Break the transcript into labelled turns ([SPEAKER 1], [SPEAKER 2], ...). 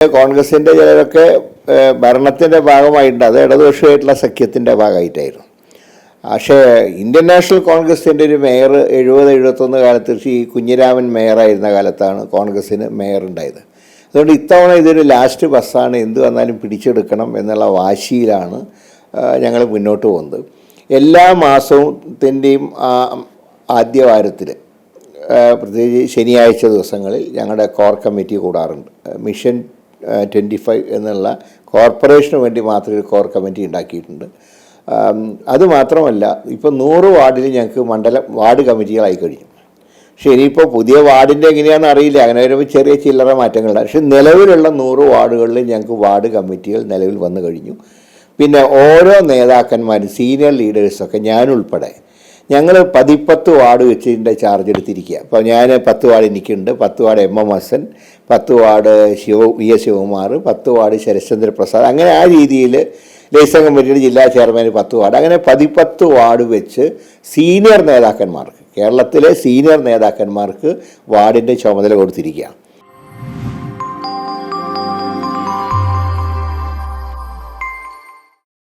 [SPEAKER 1] കോൺഗ്രസിൻ്റെ ചിലരൊക്കെ ഭരണത്തിൻ്റെ ഭാഗമായിട്ടുണ്ട്, അത് ഇടതുപക്ഷമായിട്ടുള്ള സഖ്യത്തിൻ്റെ ഭാഗമായിട്ടായിരുന്നു. പക്ഷേ ഇന്ത്യൻ നാഷണൽ കോൺഗ്രസിൻ്റെ ഒരു മേയർ 70-71 കാലത്ത് ഈ കുഞ്ഞിരാമൻ മേയറായിരുന്ന കാലത്താണ് കോൺഗ്രസ്സിന് മേയർ ഉണ്ടായത്. അതുകൊണ്ട് ഇത്തവണ ഇതൊരു ലാസ്റ്റ് ബസ്സാണ്, എന്ത് വന്നാലും പിടിച്ചെടുക്കണം എന്നുള്ള വാശിയിലാണ് ഞങ്ങൾ മുന്നോട്ട് പോകുന്നത്. എല്ലാ മാസത്തിൻ്റെയും ആദ്യ വാരത്തിൽ, പ്രത്യേകിച്ച് ശനിയാഴ്ച ദിവസങ്ങളിൽ ഞങ്ങളുടെ കോർ കമ്മിറ്റി കൂടാറുണ്ട്. മിഷൻ 25 എന്നുള്ള കോർപ്പറേഷന് വേണ്ടി മാത്രം ഒരു കോർ കമ്മിറ്റി ഉണ്ടാക്കിയിട്ടുണ്ട്. അതുമാത്രമല്ല, ഇപ്പോൾ 100 വാർഡിൽ ഞങ്ങൾക്ക് വാർഡ് കമ്മിറ്റികളായി കഴിഞ്ഞു. പക്ഷേ ഇനിയിപ്പോൾ പുതിയ വാർഡിൻ്റെ എങ്ങനെയാണെന്ന് അറിയില്ല, അങ്ങനെ വരുമ്പോൾ ചെറിയ ചില്ലറ മാറ്റങ്ങളുണ്ട്. പക്ഷേ നിലവിലുള്ള 100 വാർഡുകളിൽ ഞങ്ങൾക്ക് വാർഡ് കമ്മിറ്റികൾ നിലവിൽ വന്നു കഴിഞ്ഞു. പിന്നെ ഓരോ നേതാക്കന്മാരും സീനിയർ ലീഡേഴ്സൊക്കെ ഞാനുൾപ്പെടെ ഞങ്ങൾ 10 വാർഡ് വെച്ച് ഇതിൻ്റെ ചാർജ് എടുത്തിരിക്കുക. അപ്പോൾ ഞാൻ 10 വാർഡ് എനിക്കുണ്ട്, 10 ward MM Hassan, 10 ward VS Sivakumar, 10 ward Sarathchandra Prasad, അങ്ങനെ ആ രീതിയിൽ ലേസൺ കമ്മിറ്റിയുടെ ജില്ലാ ചെയർമാൻ 10 വാർഡ്, അങ്ങനെ 10 വാർഡ് വെച്ച് സീനിയർ നേതാക്കന്മാർക്ക്, കേരളത്തിലെ സീനിയർ നേതാക്കന്മാർക്ക് വാർഡിൻ്റെ ചുമതല കൊടുത്തിരിക്കുകയാണ്.